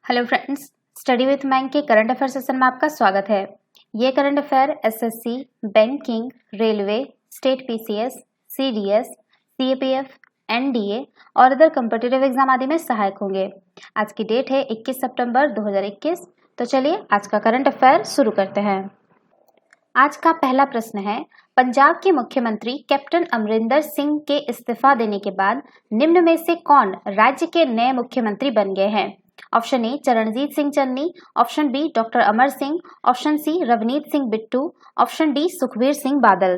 Hello friends, study with मैंग के current affair session में आपका स्वागत है। ये current affair SSC, banking, railway, state PCS, CDS, CAPF, NDA और अदर कॉम्पिटिटिव एग्जाम आदि में सहायक होंगे। आज की डेट है 21 सितंबर 2021। तो चलिए आज का करंट अफेयर शुरू करते हैं। आज का पहला प्रश्न है, पंजाब के मुख्यमंत्री कैप्टन अमरिंदर सिंह के इस्तीफा देने के बाद निम्न में से कौन राज्य के नए मुख्यमंत्री बन गए हैं? Option A Charanjit Singh Channi, option B doctor Amar Singh, option C Ravneet Singh Bittu, option D Sukhbir Singh Badal.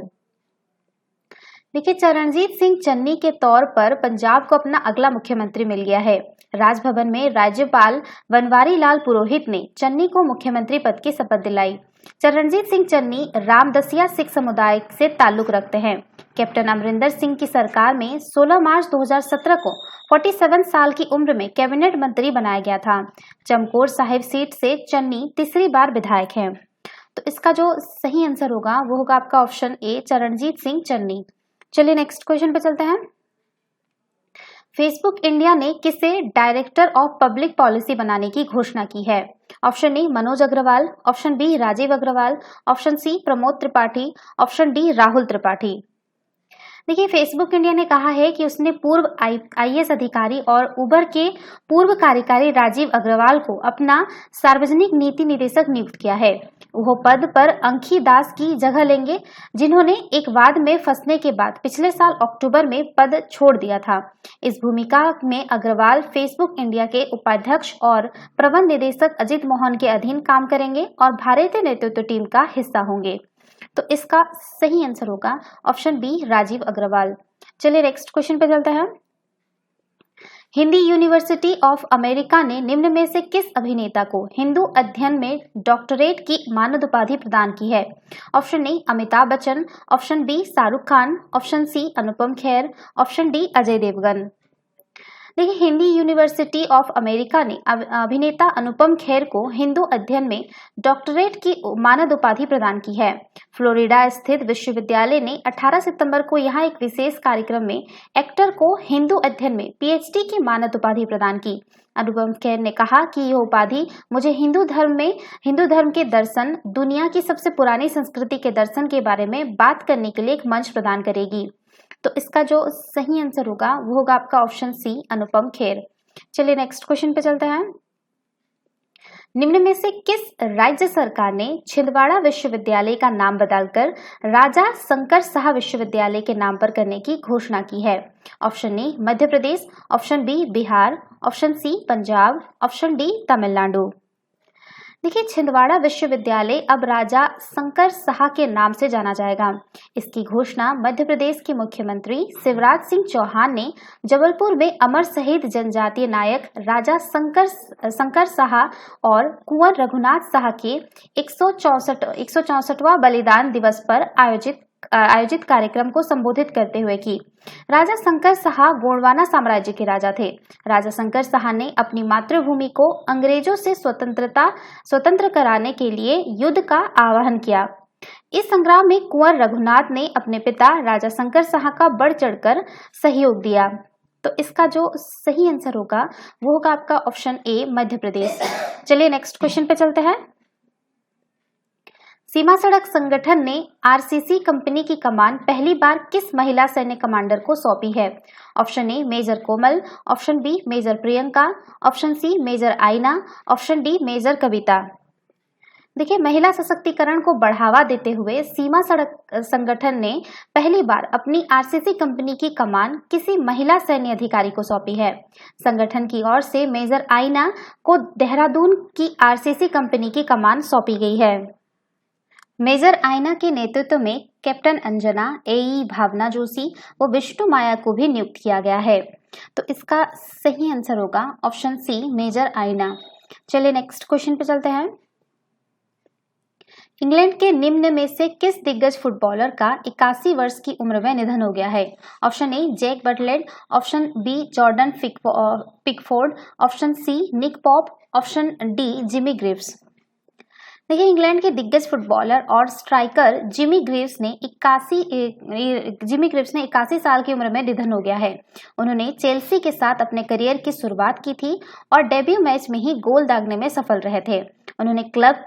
देखिए, चरणजीत सिंह चन्नी के तौर पर पंजाब को अपना अगला मुख्यमंत्री मिल गया है। राजभवन में राज्यपाल बनवारी लाल पुरोहित ने चन्नी को मुख्यमंत्री पद की शपथ दिलाई। चरणजीत सिंह चन्नी रामदसिया सिख समुदाय से ताल्लुक रखते हैं। कैप्टन अमरिंदर सिंह की सरकार में 16 मार्च 2017 को 47 साल की उम्र में कैबिनेट मंत्री बनाया गया था। चमकौर साहिब सीट से चन्नी तीसरी बार विधायक हैं। तो इसका जो सही आंसर होगा वो होगा आपका ऑप्शन ए चरणजीत सिंह चन्नी। चलिए नेक्स्ट क्वेश्चन पे चलते हैं। फेसबुक इंडिया ने किसे डायरेक्टर ऑफ पब्लिक पॉलिसी बनाने की घोषणा की है? Option A Manoj Agarwal, option B Rajeev Agarwal, option C Pramod Tripathi, option D Rahul Tripathi. देखिए, फेसबुक इंडिया ने कहा है कि उसने पूर्व आईएएस अधिकारी और उबर के पूर्व कार्यकारी राजीव अग्रवाल को अपना सार्वजनिक नीति निदेशक नियुक्त किया है। वो पद पर अंखी दास की जगह लेंगे, जिन्होंने एक वाद में फंसने के बाद पिछले साल अक्टूबर में पद छोड़ दिया था। इस भूमिका में अग्रवाल फेसबुक इंडिया के उपाध्यक्ष और प्रबंध निदेशक अजित मोहन के अधीन काम करेंगे और भारतीय नेतृत्व टीम का हिस्सा होंगे। तो इसका सही आंसर होगा ऑप्शन बी राजीव अग्रवाल। चलिए नेक्स्ट क्वेश्चन पे चलते हैं। हिंदी यूनिवर्सिटी ऑफ अमेरिका ने निम्न में से किस अभिनेता को हिंदू अध्ययन में डॉक्टरेट की मानद उपाधि प्रदान की है? Option A Amitabh Bachchan, option B Shahrukh Khan, option C Anupam Kher, option D Ajay Devgn. देखिए, हिंदी यूनिवर्सिटी ऑफ अमेरिका ने अभिनेता अनुपम खेर को हिंदू अध्ययन में डॉक्टरेट की मानद उपाधि प्रदान की है। फ्लोरिडा स्थित विश्वविद्यालय ने 18 सितंबर को यहां एक विशेष कार्यक्रम में एक्टर को हिंदू अध्ययन में पीएचडी की मानद उपाधि प्रदान की। अनुपम खेर ने कहा कि यह उपाधि मुझे हिंदू धर्म के दर्शन, दुनिया की सबसे पुरानी संस्कृति के दर्शन के बारे में बात करने के लिए एक मंच प्रदान करेगी। तो इसका जो सही आंसर होगा वो होगा आपका ऑप्शन सी अनुपम खेर। चलिए नेक्स्ट क्वेश्चन पे चलते हैं। निम्न में से किस राज्य सरकार ने छिंदवाड़ा विश्वविद्यालय का नाम बदलकर राजा शंकर शाह विश्वविद्यालय के नाम पर करने की घोषणा की है? Option A Madhya Pradesh, option B Bihar, option C Punjab, option D Tamil Nadu. देखिए, छिंदवाड़ा विश्वविद्यालय अब राजा शंकर शाह के नाम से जाना जाएगा। इसकी घोषणा मध्य प्रदेश के मुख्यमंत्री शिवराज सिंह चौहान ने जबलपुर में अमर शहीद जनजातीय नायक राजा शंकर शाह और कुंवर रघुनाथ शाह के 164वां बलिदान दिवस पर आयोजित कार्यक्रम को संबोधित करते हुए की। राजा शंकर शाह गोंडवाना साम्राज्य के राजा थे। राजा शंकर शाह ने अपनी मातृभूमि को अंग्रेजों से स्वतंत्र कराने के लिए युद्ध का आह्वान किया। इस संग्राम में कुंवर रघुनाथ ने अपने पिता राजा शंकर शाह का बढ़ चढ़कर सहयोग दिया। तो इसका जो सही आंसर होगा वो होगा आपका ऑप्शन ए मध्य प्रदेश। चलिए नेक्स्ट क्वेश्चन पे चलते हैं। सीमा सड़क संगठन ने आरसीसी कंपनी की कमान पहली बार किस महिला सैन्य कमांडर को सौंपी है? Option A major Komal, option B major Priyanka, option C major Aina, option D major Kavita. देखिए, महिला सशक्तिकरण को बढ़ावा देते हुए सीमा सड़क संगठन ने पहली बार अपनी आरसीसी कंपनी की कमान किसी महिला सैन्य अधिकारी को सौंपी है। संगठन की ओर से मेजर आइना को देहरादून की आरसीसी कंपनी की कमान सौंपी गई है। मेजर आइना के नेतृत्व में कैप्टन अंजना, एई भावना जोशी व विष्णु माया को भी नियुक्त किया गया है। तो इसका सही आंसर होगा ऑप्शन सी मेजर आइना। चलिए नेक्स्ट क्वेश्चन पे चलते हैं। इंग्लैंड के निम्न में से किस दिग्गज फुटबॉलर का 81 वर्ष की उम्र में निधन हो गया है? Option A Jack Butland, option B Jordan Pickford, option C Nick Pope, option D Jimmy Greaves. देखिए, इंग्लैंड के दिग्गज फुटबॉलर और स्ट्राइकर जिमी ग्रीव्स ने 81 साल की उम्र में निधन हो गया है। उन्होंने चेल्सी के साथ अपने करियर की शुरुआत की थी और डेब्यू मैच में ही गोल दागने में सफल रहे थे। उन्होंने क्लब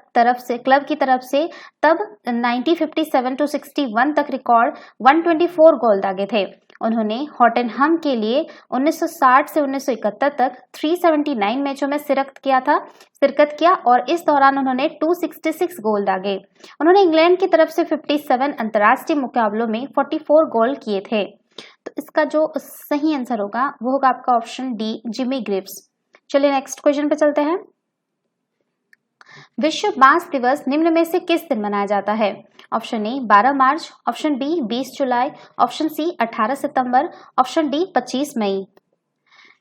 की तरफ से तब 1957 to 61 तक रिकॉर्ड 124 गोल दागे थे। उन्होंने हॉटेनहम के लिए 1960 से 1971 तक 379 मैचों में शिरकत किया और इस दौरान उन्होंने 266 गोल दागे। उन्होंने इंग्लैंड की तरफ से 57 अंतर्राष्ट्रीय मुकाबलों में 44 गोल किए थे। तो इसका जो सही आंसर होगा वो होगा आपका ऑप्शन डी, जिमी ग्रिव्स। चलिए नेक्स्ट क्वेश्चन पे चलते हैं। विश्व बांस दिवस निम्न में से किस दिन मनाया जाता है? ऑप्शन ए 12 मार्च, ऑप्शन बी 20 जुलाई, ऑप्शन सी 18 सितंबर, ऑप्शन डी 25 मई।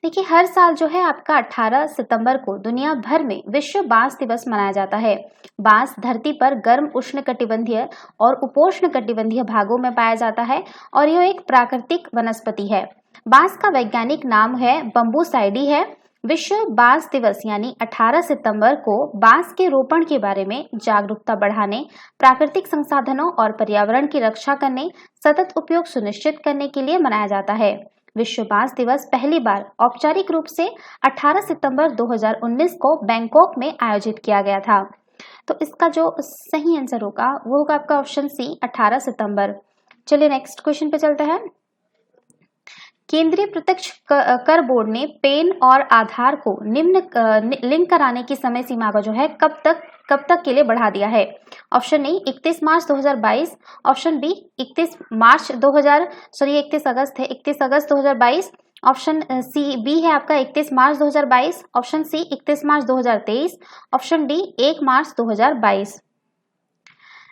देखिए, हर साल जो है आपका 18 सितंबर को दुनिया भर में विश्व बांस दिवस मनाया जाता है। बांस धरती पर गर्म उष्णकटिबंधीय और उपोष्णकटिबंधीय भागों में पाया जाता है और यह एक प्राकृतिक वनस्पति है। बांस का वैज्ञानिक नाम है बम्बूसाइडी है। विश्व बांस दिवस यानी 18 सितंबर को बांस के रोपण के बारे में जागरूकता बढ़ाने, प्राकृतिक संसाधनों और पर्यावरण की रक्षा करने, सतत उपयोग सुनिश्चित करने के लिए मनाया जाता है। विश्व बांस दिवस पहली बार औपचारिक रूप से 18 सितंबर 2019 को बैंकॉक में आयोजित किया गया था। तो इसका जो सही आंसर होगा वो होगा आपका ऑप्शन सी, 18 सितंबर। चलिए नेक्स्ट क्वेश्चन पे चलते हैं। केंद्रीय प्रत्यक्ष कर बोर्ड ने पैन और आधार को लिंक कराने की समय सीमा को जो है कब तक के लिए बढ़ा दिया है? ऑप्शन ए 31 मार्च 2022, ऑप्शन बी 31 अगस्त 2022, ऑप्शन सी बी है आपका 31 मार्च 2022, ऑप्शन सी 31 मार्च 2023, ऑप्शन डी 1 मार्च 2022।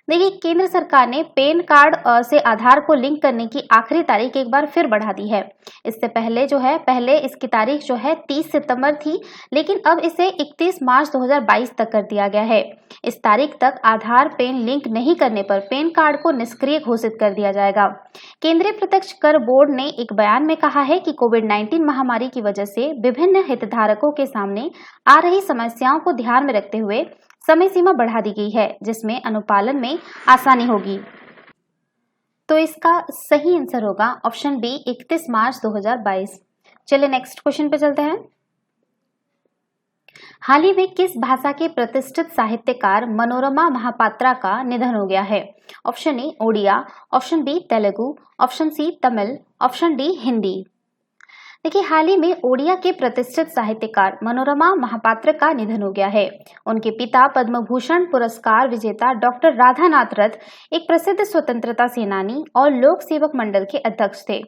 देखिए, केंद्र सरकार ने पैन कार्ड से आधार को लिंक करने की आखिरी तारीख एक बार फिर बढ़ा दी है। इससे पहले इसकी तारीख जो है 30 सितंबर थी, लेकिन अब इसे 31 मार्च 2022 तक कर दिया गया है। इस तारीख तक आधार पैन लिंक नहीं करने पर पैन कार्ड को निष्क्रिय घोषित कर दिया जाएगा। केंद्रीय प्रत्यक्ष कर बोर्ड ने एक बयान में कहा है कि कोविड-19 महामारी की वजह से विभिन्न हितधारकों के सामने आ रही समस्याओं को ध्यान में रखते हुए समय सीमा बढ़ा दी गई है, जिसमें अनुपालन में आसानी होगी। तो इसका सही आंसर होगा ऑप्शन बी, 31 मार्च 2022। चलिए नेक्स्ट क्वेश्चन पे चलते हैं। हाल ही में किस भाषा के प्रतिष्ठित साहित्यकार मनोरमा महापात्रा का निधन हो गया है? Option A Odia, option B Telugu, option C Tamil, option D Hindi. देखिए, हाल ही में ओडिया के प्रतिष्ठित साहित्यकार मनोरमा महापात्र का निधन हो गया है। उनके पिता पद्म भूषण पुरस्कार विजेता डॉक्टर राधानाथ रथ एक प्रसिद्ध स्वतंत्रता सेनानी और लोक सेवक मंडल के अध्यक्ष थे।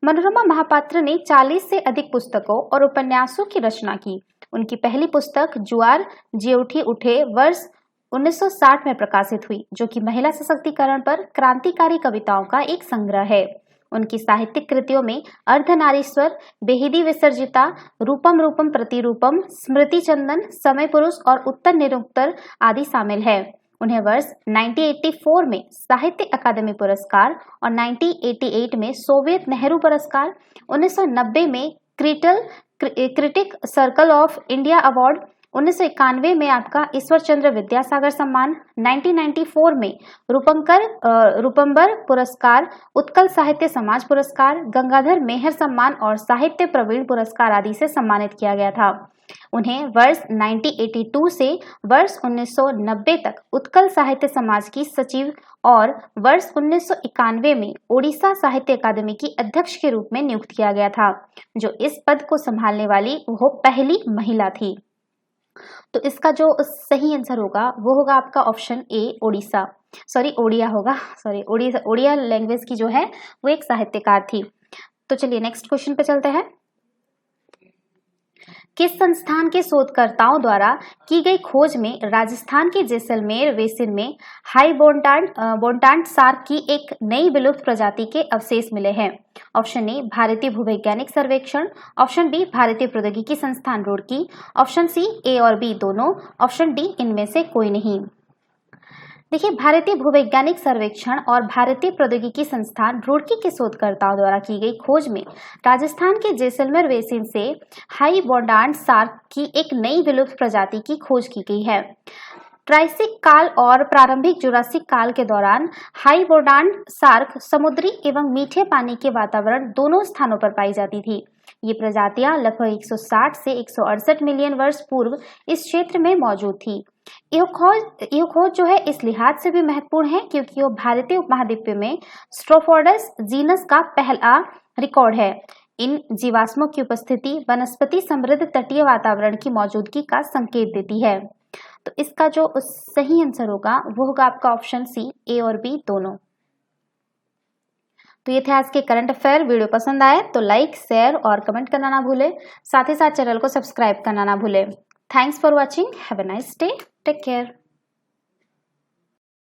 मनोरमा महापात्र ने 40 से अधिक पुस्तकों और उपन्यासों की रचना की। उनकी पहली पुस्तक जुआर जेउठी उठे वर्ष 1960 में प्रकाशित हुई, जो कि महिला सशक्तिकरण पर क्रांतिकारी कविताओं का एक संग्रह है। उनकी साहित्यिक कृतियों में अर्धनारीश्वर, बेहिदी विसर्जिता, रूपम रूपम प्रतिरूपम, स्मृति चंदन, समय पुरुष और उत्तर निरुक्तर आदि शामिल है। उन्हें वर्ष 1984 में साहित्य अकादमी पुरस्कार और 1988 में सोवियत नेहरू पुरस्कार, 1990 में critic circle of India award, 1991 में आपका ईश्वर चंद्र विद्यासागर सम्मान, 1994 में रूपम्बर पुरस्कार, उत्कल साहित्य समाज पुरस्कार, गंगाधर मेहर सम्मान और साहित्य प्रवीण पुरस्कार आदि से सम्मानित किया गया था। उन्हें वर्ष 1982 से वर्ष 1990 तक उत्कल साहित्य समाज की सचिव और वर्ष 1991 में ओडिशा साहित्य अकादमी की अध्यक्ष के रूप में नियुक्त किया गया था। जो इस पद को संभालने वाली वो पहली महिला थी। तो इसका जो सही आंसर होगा वो होगा आपका ऑप्शन ए ओडिया लैंग्वेज की जो है वो एक साहित्यकार थी। तो चलिए नेक्स्ट क्वेश्चन पे चलते हैं। किस संस्थान के शोधकर्ताओं द्वारा की गई खोज में राजस्थान के जैसलमेर बेसिन में हाई बोंटांट शार्क की एक नई विलुप्त प्रजाति के अवशेष मिले हैं? ऑप्शन ए भारतीय भूवैज्ञानिक सर्वेक्षण, ऑप्शन बी भारतीय प्रौद्योगिकी संस्थान रुड़की, ऑप्शन सी ए और बी दोनों, ऑप्शन डी इनमें से कोई नहीं। देखिए, भारतीय भूवैज्ञानिक सर्वेक्षण और भारतीय प्रौद्योगिकी संस्थान रुड़की के शोधकर्ताओं द्वारा की गई खोज में राजस्थान के जैसलमेर बेसिन से हाई बोंटांट शार्क की एक नई विलुप्त प्रजाति की खोज की गई है। ट्राइसिक काल और प्रारंभिक जुरासिक काल के दौरान हाइबोडांट शार्क समुद्री एवं मीठे पानी के वातावरण दोनों स्थानों पर पाई जाती थी। ये प्रजातियां लगभग 160 से 168 मिलियन वर्ष पूर्व इस क्षेत्र में मौजूद थी। यह खोज जो है इस लिहाज से भी महत्वपूर्ण है क्योंकि यह भारतीय उपमहाद्वीप में स्ट्रोफोडस जीनस का पहला रिकॉर्ड है। इन जीवाश्मों की उपस्थिति वनस्पति समृद्ध तटीय वातावरण की मौजूदगी का संकेत देती है। तो इसका जो सही आंसर होगा वो होगा आपका ऑप्शन सी, ए और बी दोनों। तो ये थे आज के करंट अफेयर। वीडियो पसंद आए तो लाइक, शेयर और कमेंट करना ना भूले। साथ ही साथ चैनल को सब्सक्राइब करना ना भूले। Thanks for watching. Have a nice day. Take care.